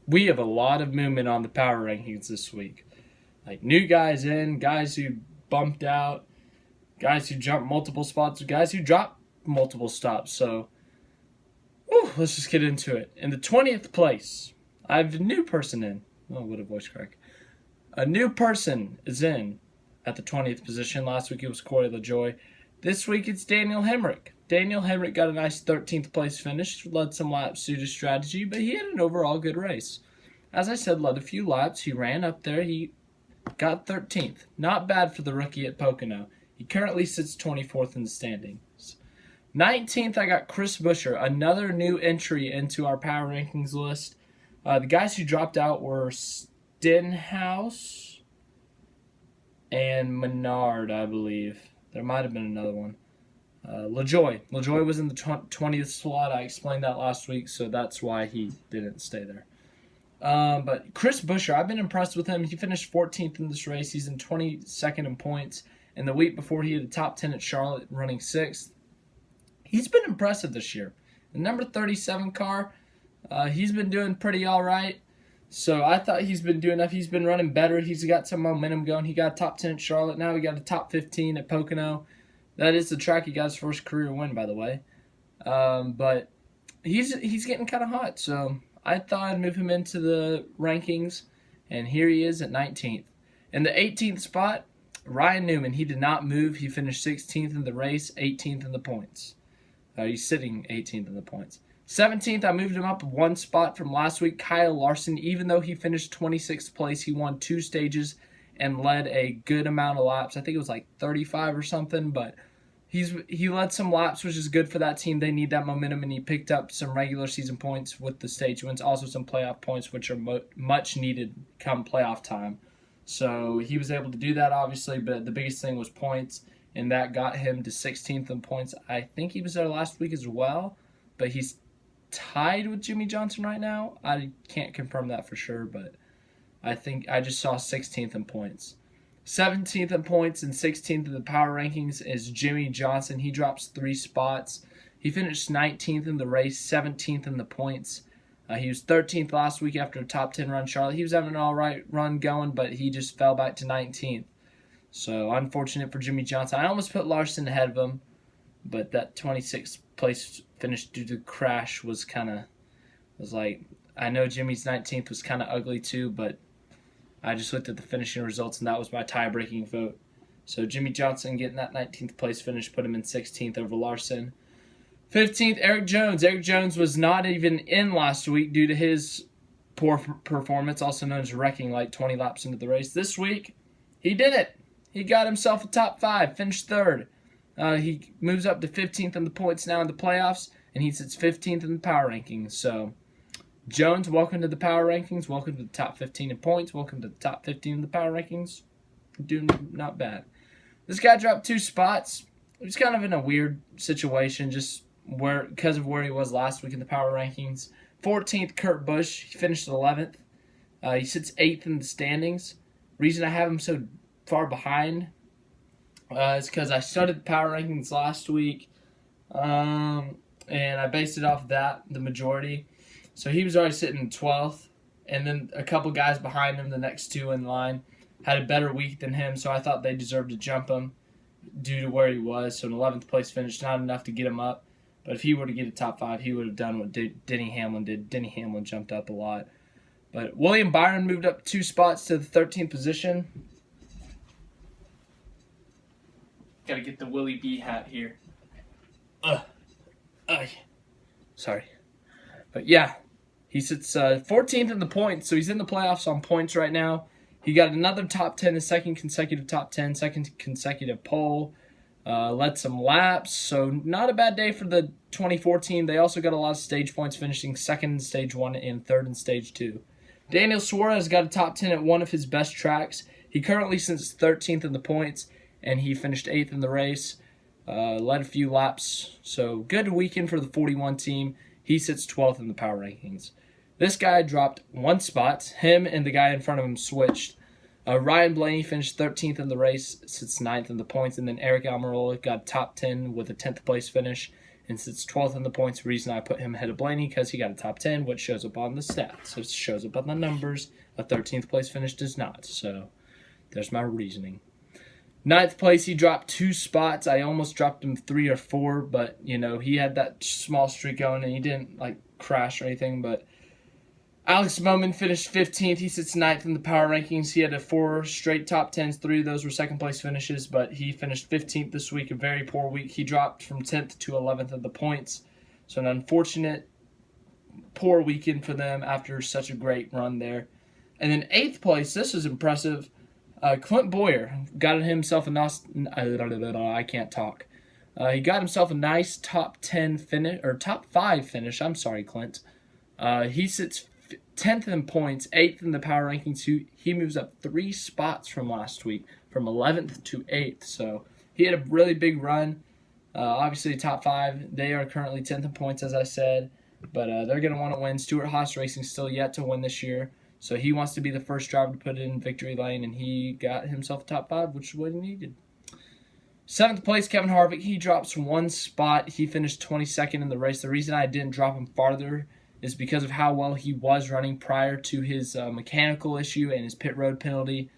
we have a lot of movement on the power rankings this week. Like new guys in, guys who bumped out, guys who jumped multiple spots, guys who dropped multiple stops. So, let's just get into it. In the 20th place, I have a new person in. Oh, what a voice crack. A new person is in at the 20th position. Last week it was Corey LaJoie. This week it's Daniel Hemrick. Daniel Hemrick got a nice 13th place finish, led some laps due to strategy, but he had an overall good race. As I said, led a few laps. He ran up there. He got 13th. Not bad for the rookie at Pocono. He currently sits 24th in the standings. 19th, I got Chris Buescher, another new entry into our power rankings list. The guys who dropped out were Stenhouse and Menard, I believe. There might have been another one. LaJoie. LaJoie was in the 20th slot. I explained that last week, so that's why he didn't stay there. But Chris Buescher, I've been impressed with him. He finished 14th in this race. He's in 22nd in points. And the week before, he had a top 10 at Charlotte, running 6th. He's been impressive this year. The number 37 car, he's been doing pretty all right. So I thought he's been doing enough. He's been running better. He's got some momentum going. He got a top 10 at Charlotte. Now he got a top 15 at Pocono. That is the track he got his first career win, by the way. But he's getting kind of hot. So I thought I'd move him into the rankings. And here he is at 19th. In the 18th spot, Ryan Newman. He did not move. He finished 16th in the race, 18th in the points. He's sitting 18th in the points. 17th, I moved him up one spot from last week. Kyle Larson, even though he finished 26th place, he won 2 stages and led a good amount of laps. I think it was like 35 or something, but he led some laps, which is good for that team. They need that momentum, and he picked up some regular season points with the stage wins, also some playoff points, which are much needed come playoff time. So he was able to do that, obviously, but the biggest thing was points, and that got him to 16th in points. I think he was there last week as well, but he's tied with Jimmie Johnson right now. I can't confirm that for sure, but I think I just saw 16th in points. 17th in points and 16th in the power rankings is Jimmie Johnson. He drops 3 spots. He finished 19th in the race, 17th in the points. He was 13th last week after a top 10 run Charlotte. He was having an all right run going, but he just fell back to 19th. So unfortunate for Jimmie Johnson. I almost put Larson ahead of him, but that 26th place finish due to the crash was like, I know Jimmie's 19th was kind of ugly too, but I just looked at the finishing results, and that was my tie-breaking vote. So Jimmie Johnson getting that 19th place finish put him in 16th over Larson. 15th, Erik Jones. Erik Jones was not even in last week due to his poor performance, also known as wrecking like 20 laps into the race. This week, he did it. He got himself a top 5, finished 3rd. He moves up to 15th in the points now in the playoffs, and he sits 15th in the power rankings. So, Jones, welcome to the power rankings. Welcome to the top 15 in points. Welcome to the top 15 in the power rankings. Doing not bad. This guy dropped 2 spots. He was kind of in a weird situation, just because of where he was last week in the power rankings. 14th, Kurt Busch. He finished 11th. He sits 8th in the standings. Reason I have him so far behind is because I started the power rankings last week, and I based it off of that, the majority. So he was already sitting 12th, and then a couple guys behind him, the next 2 in line, had a better week than him, so I thought they deserved to jump him due to where he was. So an 11th place finish, not enough to get him up. But if he were to get a top 5, he would have done what Denny Hamlin did. Denny Hamlin jumped up a lot. But William Byron moved up 2 spots to the 13th position. Got to get the Willie B hat here. Sorry. But yeah, he sits 14th in the points, so he's in the playoffs on points right now. He got another top 10, his second consecutive top 10, second consecutive pole. Led some laps, so not a bad day for the 2014. They also got a lot of stage points, finishing 2nd in Stage 1 and 3rd in Stage 2. Daniel Suarez got a top 10 at one of his best tracks. He currently sits 13th in the points, and he finished 8th in the race. Led a few laps, so good weekend for the 41 team. He sits 12th in the power rankings. This guy dropped 1 spot. Him and the guy in front of him switched. Ryan Blaney finished 13th in the race, sits 9th in the points, and then Eric Almirola got top 10 with a 10th place finish. and sits 12th in the points. The reason I put him ahead of Blaney because he got a top 10, which shows up on the stats. It shows up on the numbers. A 13th place finish does not. So there's my reasoning. 9th place, he dropped 2 spots. I almost dropped him 3 or 4, but, he had that small streak going, and he didn't, crash or anything. But Alex Bowman finished 15th. He sits 9th in the power rankings. He had 4 straight top 10s. 3 of those were second-place finishes, but he finished 15th this week, a very poor week. He dropped from 10th to 11th in the points. So an unfortunate, poor weekend for them after such a great run there. And then 8th place, this is impressive. Clint Bowyer got himself a nice. I can't talk. He got himself a nice top 10 finish or top 5 finish. I'm sorry, Clint. He sits 10th in points, 8th in the power rankings. He moves up 3 spots from last week, from 11th to 8th. So he had a really big run. Obviously, top 5. They are currently 10th in points, as I said, but they're going to want to win. Stewart Haas Racing still yet to win this year. So he wants to be the first driver to put it in victory lane, and he got himself a top 5, which is what he needed. 7th place, Kevin Harvick. He drops 1 spot. He finished 22nd in the race. The reason I didn't drop him farther is because of how well he was running prior to his mechanical issue and his pit road penalty.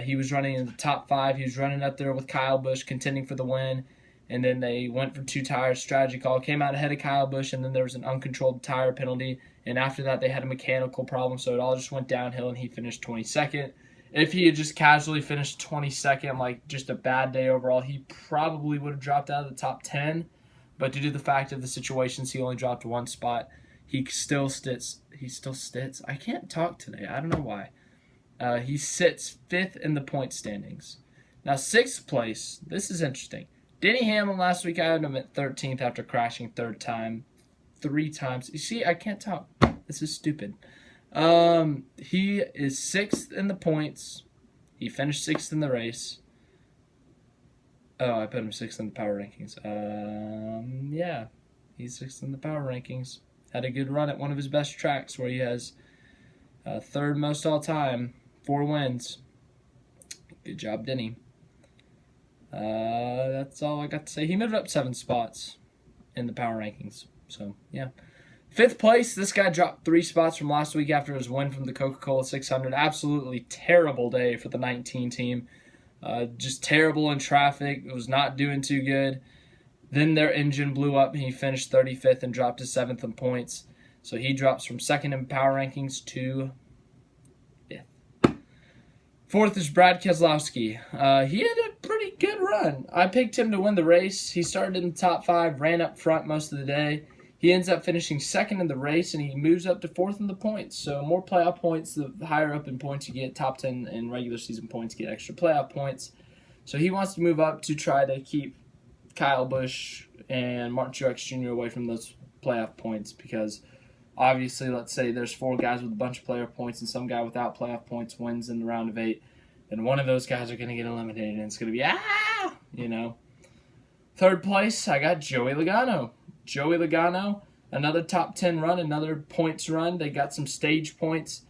He was running in the top 5. He was running up there with Kyle Busch, contending for the win. And then they went for 2 tires, strategy call, came out ahead of Kyle Busch, and then there was an uncontrolled tire penalty. And after that, they had a mechanical problem, so it all just went downhill, and he finished 22nd. If he had just casually finished 22nd, just a bad day overall, he probably would have dropped out of the top 10. But due to the fact of the situations, he only dropped 1 spot. He still sits. I can't talk today. I don't know why. He sits 5th in the point standings. Now, 6th place, this is interesting. Denny Hamlin last week, I had him at 13th after crashing 3rd time. 3 times. You see, I can't talk. This is stupid. He is 6th in the points. He finished 6th in the race. Oh, I put him 6th in the power rankings. Yeah. He's 6th in the power rankings. Had a good run at one of his best tracks where he has 3rd most all time. 4 wins. Good job, Denny. That's all I got to say. He moved up 7 spots in the power rankings. So, yeah. 5th place, this guy dropped 3 spots from last week after his win from the Coca-Cola 600. Absolutely terrible day for the 19 team. Just terrible in traffic. It was not doing too good. Then their engine blew up, and he finished 35th and dropped to 7th in points. So he drops from 2nd in power rankings to 5th. 4th is Brad Keselowski. He had a pretty good run. I picked him to win the race. He started in the top 5, ran up front most of the day. He ends up finishing 2nd in the race, and he moves up to 4th in the points. So more playoff points, the higher up in points you get. Top 10 in regular season points get extra playoff points. So he wants to move up to try to keep Kyle Busch and Martin Truex Jr. away from those playoff points because obviously, let's say there's 4 guys with a bunch of playoff points and some guy without playoff points wins in the round of 8, then one of those guys are going to get eliminated, and it's going to be, 3rd place, I got Joey Logano. Joey Logano, another top 10 run, another points run. They got some stage points.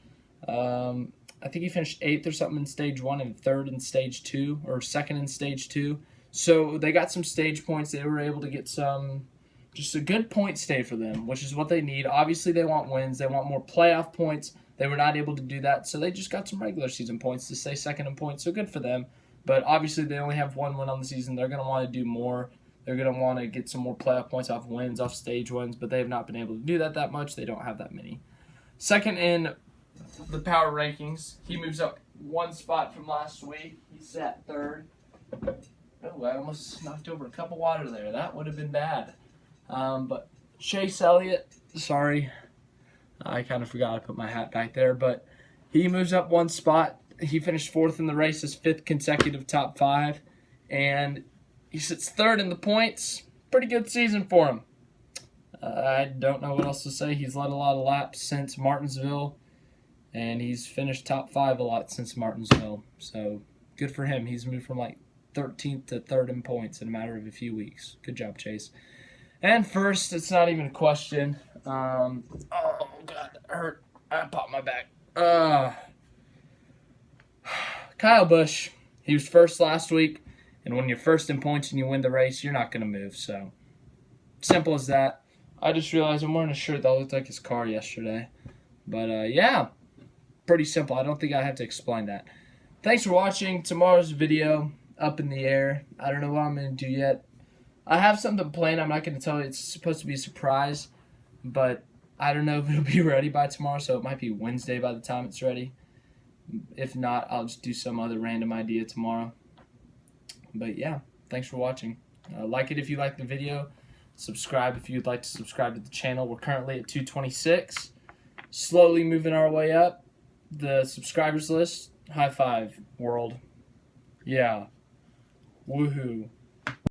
I think he finished 8th or something in stage 1 and 3rd in stage 2, or 2nd in stage 2. So they got some stage points. They were able to get just a good point stay for them, which is what they need. Obviously, they want wins. They want more playoff points. They were not able to do that, so they just got some regular season points to stay 2nd in points, so good for them. But obviously, they only have 1 win on the season. They're going to want to do more. They're going to want to get some more playoff points off wins, off stage wins, but they have not been able to do that much. They don't have that many. 2nd in the power rankings. He moves up 1 spot from last week. He sat 3rd. Oh, I almost knocked over a cup of water there. That would have been bad. But Chase Elliott, sorry. I kind of forgot to put my hat back there. But he moves up 1 spot. He finished 4th in the race, his 5th consecutive top 5. And he sits 3rd in the points. Pretty good season for him. I don't know what else to say. He's led a lot of laps since Martinsville. And he's finished top 5 a lot since Martinsville. So good for him. He's moved from 13th to 3rd in points in a matter of a few weeks. Good job, Chase. And first, it's not even a question. Oh, God, that hurt. I popped my back. Kyle Busch. He was first last week. And when you're first in points and you win the race, you're not going to move. So Simple as that. I just realized I'm wearing a shirt that looked like his car yesterday. But yeah, pretty simple. I don't think I have to explain that. Thanks for watching. Tomorrow's video, up in the air. I don't know what I'm going to do yet. I have something planned. I'm not going to tell you. It's supposed to be a surprise. But I don't know if it'll be ready by tomorrow, so it might be Wednesday by the time it's ready. If not, I'll just do some other random idea tomorrow. But yeah, thanks for watching. Like it if you like the video. Subscribe if you'd like to subscribe to the channel. We're currently at 226. Slowly moving our way up the subscribers list. High five, world. Yeah. Woohoo.